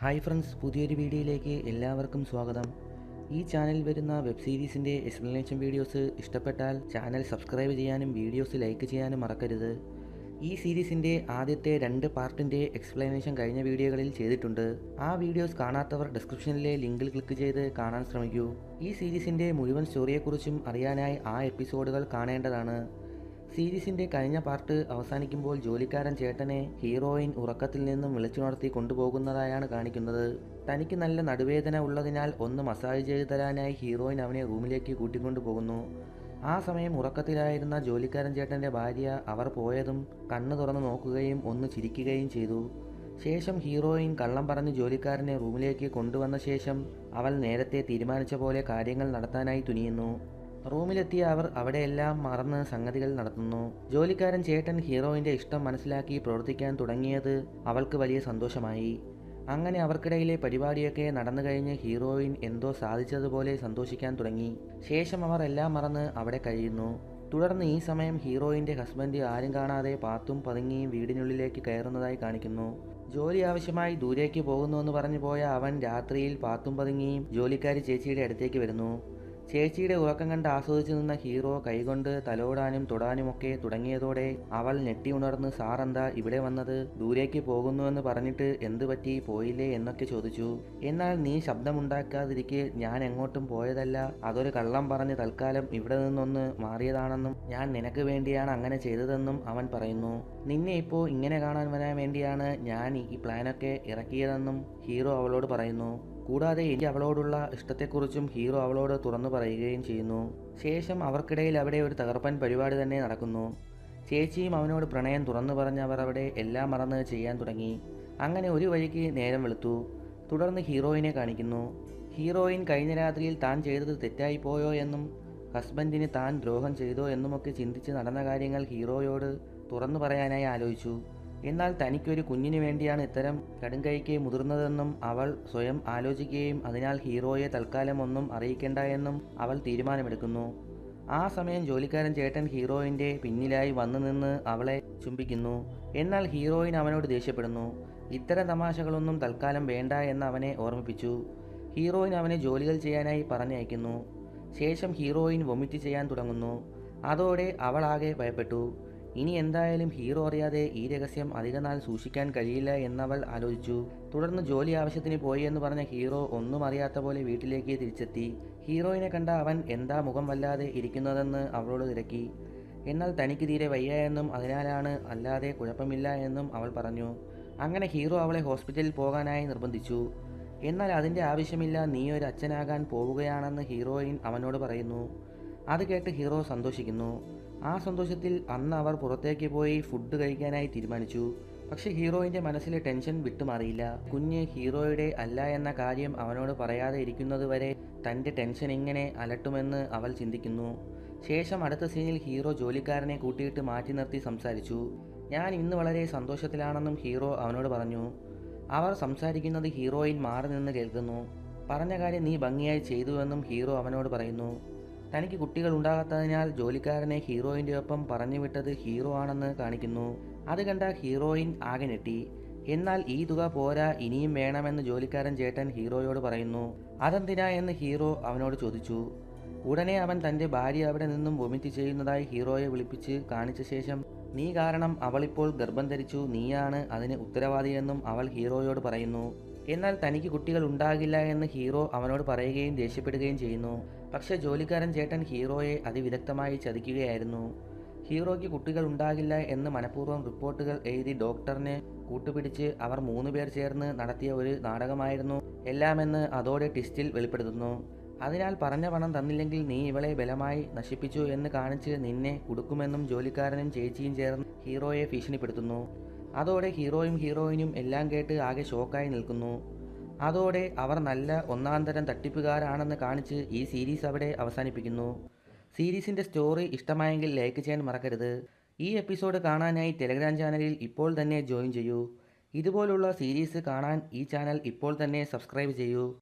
Hi friends, പുതിയൊരു വീഡിയോയിലേക്ക് എല്ലാവർക്കും സ്വാഗതം. ഈ ചാനലിൽ വരുന്ന വെബ് സീരീസിൻ്റെ എക്സ്പ്ലനേഷൻ വീഡിയോസ് ഇഷ്ടപ്പെട്ടാൽ ചാനൽ സബ്സ്ക്രൈബ് ചെയ്യാനും വീഡിയോസ് ലൈക്ക് ചെയ്യാനും മറക്കരുത്. ഈ സീരീസിൻ്റെ ആദ്യത്തെ 2 പാർട്ടിൻ്റെ എക്സ്പ്ലനേഷൻ കഴിഞ്ഞ വീഡിയോകളിൽ ചെയ്തിട്ടുണ്ട്. ആ വീഡിയോസ് കാണാത്തവർ ഡിസ്ക്രിപ്ഷനിലെ ലിങ്കിൽ ക്ലിക്ക് ചെയ്ത് കാണാൻ ശ്രമിക്കൂ. ഈ സീരീസിൻ്റെ മുഴുവൻ സ്റ്റോറിയെക്കുറിച്ചും അറിയാനായി ആ എപ്പിസോഡുകൾ കാണേണ്ടതാണ്. സീരീസിന്റെ കഴിഞ്ഞ പാർട്ട് അവസാനിക്കുമ്പോൾ ജോലിക്കാരൻ ചേട്ടനെ ഹീറോയിൻ ഉറക്കത്തിൽ നിന്നും വിളിച്ചുണർത്തി കൊണ്ടുപോകുന്നതായാണ് കാണിക്കുന്നത്. തനിക്ക് നല്ല നടുവേദന ഉള്ളതിനാൽ ഒന്ന് മസാജ് ചെയ്തു തരാനായി ഹീറോയിൻ അവനെ റൂമിലേക്ക് കൂട്ടിക്കൊണ്ടു പോകുന്നു. ആ സമയം ഉറക്കത്തിലായിരുന്ന ജോലിക്കാരൻ ചേട്ടൻ്റെ ഭാര്യ അവർ പോയതും കണ്ണു തുറന്നു നോക്കുകയും ഒന്ന് ചിരിക്കുകയും ചെയ്തു. ശേഷം ഹീറോയിൻ കള്ളം പറഞ്ഞ് ജോലിക്കാരനെ റൂമിലേക്ക് കൊണ്ടുവന്ന ശേഷം അവൾ നേരത്തെ തീരുമാനിച്ച പോലെ കാര്യങ്ങൾ നടത്താനായി തുനിയുന്നു. റൂമിലെത്തിയ അവർ അവിടെയെല്ലാം മറന്ന് സംഗതികൾ നടത്തുന്നു. ജോലിക്കാരൻ ചേട്ടൻ ഹീറോയിൻ്റെ ഇഷ്ടം മനസ്സിലാക്കി പ്രവർത്തിക്കാൻ തുടങ്ങിയത് അവൾക്ക് വലിയ സന്തോഷമായി. അങ്ങനെ അവർക്കിടയിലെ പരിപാടിയൊക്കെ നടന്നു കഴിഞ്ഞ് ഹീറോയിൻ എന്തോ സാധിച്ചതുപോലെ സന്തോഷിക്കാൻ തുടങ്ങി. ശേഷം അവർ എല്ലാം മറന്ന് അവിടെ കഴിയുന്നു. തുടർന്ന് ഈ സമയം ഹീറോയിൻ്റെ ഹസ്ബൻഡ് ആരും കാണാതെ പാത്തും പതുങ്ങിയും വീടിനുള്ളിലേക്ക് കയറുന്നതായി കാണിക്കുന്നു. ജോലി ആവശ്യമായി ദൂരേക്ക് പോകുന്നുവെന്ന് പറഞ്ഞു പോയ അവൻ രാത്രിയിൽ പാത്തും പതുങ്ങിയും ജോലിക്കാരി ചേച്ചിയുടെ അടുത്തേക്ക് വരുന്നു. ചേച്ചിയുടെ ഉറക്കം കണ്ട് ആസ്വദിച്ചു നിന്ന ഹീറോ കൈകൊണ്ട് തലോടാനും തൊടാനുമൊക്കെ തുടങ്ങിയതോടെ അവൾ ഞെട്ടി ഉണർന്ന് സാറെന്താ ഇവിടെ വന്നത്, ദൂരേക്ക് പോകുന്നുവെന്ന് പറഞ്ഞിട്ട് എന്ത് പറ്റി, പോയില്ലേ എന്നൊക്കെ ചോദിച്ചു. എന്നാൽ നീ ശബ്ദമുണ്ടാക്കാതിരിക്കെ, ഞാൻ എങ്ങോട്ടും പോയതല്ല, അതൊരു കള്ളം പറഞ്ഞ് തൽക്കാലം ഇവിടെ നിന്നൊന്ന് മാറിയതാണെന്നും ഞാൻ നിനക്ക് വേണ്ടിയാണ് അങ്ങനെ ചെയ്തതെന്നും അവൻ പറയുന്നു. നിന്നെ ഇപ്പോൾ ഇങ്ങനെ കാണാൻ വരാൻ വേണ്ടിയാണ് ഞാൻ ഈ പ്ലാനൊക്കെ ഇറക്കിയതെന്നും ഹീറോ അവളോട് പറയുന്നു. കൂടാതെ എനിക്ക് അവളോടുള്ള ഇഷ്ടത്തെക്കുറിച്ചും ഹീറോ അവളോട് തുറന്നു പറയുകയും ചെയ്യുന്നു. ശേഷം അവർക്കിടയിൽ അവിടെ ഒരു തകർപ്പൻ പരിപാടി തന്നെ നടക്കുന്നു. ചേച്ചിയും അവനോട് പ്രണയം തുറന്നു പറഞ്ഞ് അവർ അവിടെ എല്ലാം മറന്ന് ചെയ്യാൻ തുടങ്ങി. അങ്ങനെ ഒരു വഴിക്ക് നേരം വെളുത്തു. തുടർന്ന് ഹീറോയിനെ കാണിക്കുന്നു. ഹീറോയിൻ കഴിഞ്ഞ രാത്രിയിൽ താൻ ചെയ്തത് തെറ്റായി പോയോ എന്നും ഹസ്ബൻഡിന് താൻ ദ്രോഹം ചെയ്തോ എന്നുമൊക്കെ ചിന്തിച്ച് നടന്ന കാര്യങ്ങൾ ഹീറോയോട് തുറന്നു പറയാനായി ആലോചിച്ചു. എന്നാൽ തനിക്കൊരു കുഞ്ഞിനു വേണ്ടിയാണ് ഇത്തരം കടുംകൈക്ക് മുതിർന്നതെന്നും അവൾ സ്വയം ആലോചിക്കുകയും അതിനാൽ ഹീറോയെ തൽക്കാലം ഒന്നും അറിയിക്കേണ്ട എന്നും അവൾ തീരുമാനമെടുക്കുന്നു. ആ സമയം ജോലിക്കാരൻ ചേട്ടൻ ഹീറോയിൻ്റെ പിന്നിലായി വന്നു നിന്ന് അവളെ ചുംബിക്കുന്നു. എന്നാൽ ഹീറോയിൻ അവനോട് ദേഷ്യപ്പെടുന്നു. ഇത്തരം തമാശകളൊന്നും തൽക്കാലം വേണ്ട എന്ന് അവനെ ഓർമ്മിപ്പിച്ചു. ഹീറോയിൻ അവനെ ജോലികൾ ചെയ്യാനായി പറഞ്ഞയക്കുന്നു. ശേഷം ഹീറോയിൻ വൊമിറ്റ് ചെയ്യാൻ തുടങ്ങുന്നു. അതോടെ അവളാകെ ഭയപ്പെട്ടു. ഇനി എന്തായാലും ഹീറോ അറിയാതെ ഈ രഹസ്യം അധികനാൾ സൂക്ഷിക്കാൻ കഴിയില്ല എന്നവൾ ആലോചിച്ചു. തുടർന്ന് ജോലി ആവശ്യത്തിന് പോയി എന്ന് പറഞ്ഞ ഹീറോ ഒന്നും അറിയാത്ത പോലെ വീട്ടിലേക്ക് തിരിച്ചെത്തി. ഹീറോയിനെ കണ്ട അവൻ എന്താ മുഖം വല്ലാതെ ഇരിക്കുന്നതെന്ന് അവളോട് തിരക്കി. എന്നാൽ തനിക്ക് തീരെ വയ്യ എന്നും അതിനാലാണ്, അല്ലാതെ കുഴപ്പമില്ല എന്നും അവൾ പറഞ്ഞു. അങ്ങനെ ഹീറോ അവളെ ഹോസ്പിറ്റലിൽ പോകാനായി നിർബന്ധിച്ചു. എന്നാൽ അതിൻ്റെ ആവശ്യമില്ല, നീ ഒരു അച്ഛനാകാൻ പോവുകയാണെന്ന് ഹീറോയിൻ അവനോട് പറയുന്നു. അത് കേട്ട് ഹീറോ സന്തോഷിക്കുന്നു. ആ സന്തോഷത്തിൽ അന്ന് അവർ പുറത്തേക്ക് പോയി ഫുഡ് കഴിക്കാനായി തീരുമാനിച്ചു. പക്ഷെ ഹീറോയിൻ്റെ മനസ്സിലെ ടെൻഷൻ വിട്ടുമാറിയില്ല. കുഞ്ഞ് ഹീറോയുടെ അല്ല എന്ന കാര്യം അവനോട് പറയാതെ ഇരിക്കുന്നതുവരെ തൻ്റെ ടെൻഷൻ എങ്ങനെ അലട്ടുമെന്ന് അവൾ ചിന്തിക്കുന്നു. ശേഷം അടുത്ത സീനിൽ ഹീറോ ജോലിക്കാരനെ കൂട്ടിയിട്ട് മാറ്റി നിർത്തി സംസാരിച്ചു. ഞാൻ ഇന്ന് വളരെ സന്തോഷത്തിലാണെന്നും ഹീറോ അവനോട് പറഞ്ഞു. അവർ സംസാരിക്കുന്നത് ഹീറോയിൻ മാറി നിന്ന് കേൾക്കുന്നു. പറഞ്ഞ കാര്യം നീ ഭംഗിയായി ചെയ്തുവെന്നും ഹീറോ അവനോട് പറയുന്നു. തനിക്ക് കുട്ടികൾ ഉണ്ടാകാത്തതിനാൽ ജോലിക്കാരനെ ഹീറോയിൻ്റെ ഒപ്പം പറഞ്ഞു വിട്ടത് ഹീറോ ആണെന്ന് കാണിക്കുന്നു. അത് കണ്ട ഹീറോയിൻ ആകെ ഞെട്ടി. എന്നാൽ ഈ തുക പോരാ, ഇനിയും വേണമെന്ന് ജോലിക്കാരൻ ചേട്ടൻ ഹീറോയോട് പറയുന്നു. അതെന്തിനാ എന്ന് ഹീറോ അവനോട് ചോദിച്ചു. ഉടനെ അവൻ തൻ്റെ ഭാര്യ അവിടെ നിന്നും വൊമിറ്റ് ചെയ്യുന്നതായി ഹീറോയെ വിളിപ്പിച്ച് കാണിച്ച ശേഷം, നീ കാരണം അവളിപ്പോൾ ഗർഭം ധരിച്ചു, നീയാണ് അതിന് ഉത്തരവാദിയെന്നും അവൾ ഹീറോയോട് പറയുന്നു. എന്നാൽ തനിക്ക് കുട്ടികൾ ഉണ്ടാകില്ല എന്ന് ഹീറോ അവനോട് പറയുകയും ദേഷ്യപ്പെടുകയും ചെയ്യുന്നു. പക്ഷേ ജോലിക്കാരൻ ചേട്ടൻ ഹീറോയെ അതിവിദഗ്ധമായി ചതിക്കുകയായിരുന്നു. ഹീറോയ്ക്ക് കുട്ടികൾ ഉണ്ടാകില്ല എന്ന് മനഃപൂർവ്വം റിപ്പോർട്ടുകൾ എഴുതി ഡോക്ടറിനെ കൂട്ടുപിടിച്ച് അവർ 3 പേർ ചേർന്ന് നടത്തിയ ഒരു നാടകമായിരുന്നു എല്ലാമെന്ന് അതോടെ ട്വിസ്റ്റിൽ വെളിപ്പെടുത്തുന്നു. അതിനാൽ പറഞ്ഞ പണം തന്നില്ലെങ്കിൽ നീ ഇവളെ ബലമായി നശിപ്പിച്ചു എന്ന് കാണിച്ച് നിന്നെ കുടുക്കുമെന്നും ജോലിക്കാരനും ചേച്ചിയും ചേർന്ന് ഹീറോയെ ഭീഷണിപ്പെടുത്തുന്നു. അതോടെ ഹീറോയിനും എല്ലാം കേട്ട് ആകെ ഷോക്കായി നിൽക്കുന്നു. അതോടെ അവർ നല്ല ഒന്നാന്തരം തട്ടിപ്പുകാരാണെന്ന് കാണിച്ച് ഈ സീരീസ് അവിടെ അവസാനിപ്പിക്കുന്നു. സീരീസിൻ്റെ സ്റ്റോറി ഇഷ്ടമായെങ്കിൽ ലൈക്ക് ചെയ്യാൻ മറക്കരുത്. ഈ എപ്പിസോഡ് കാണാനായി ടെലഗ്രാം ചാനലിൽ ഇപ്പോൾ തന്നെ ജോയിൻ ചെയ്യൂ. ഇതുപോലുള്ള സീരീസ് കാണാൻ ഈ ചാനൽ ഇപ്പോൾ തന്നെ സബ്സ്ക്രൈബ് ചെയ്യൂ.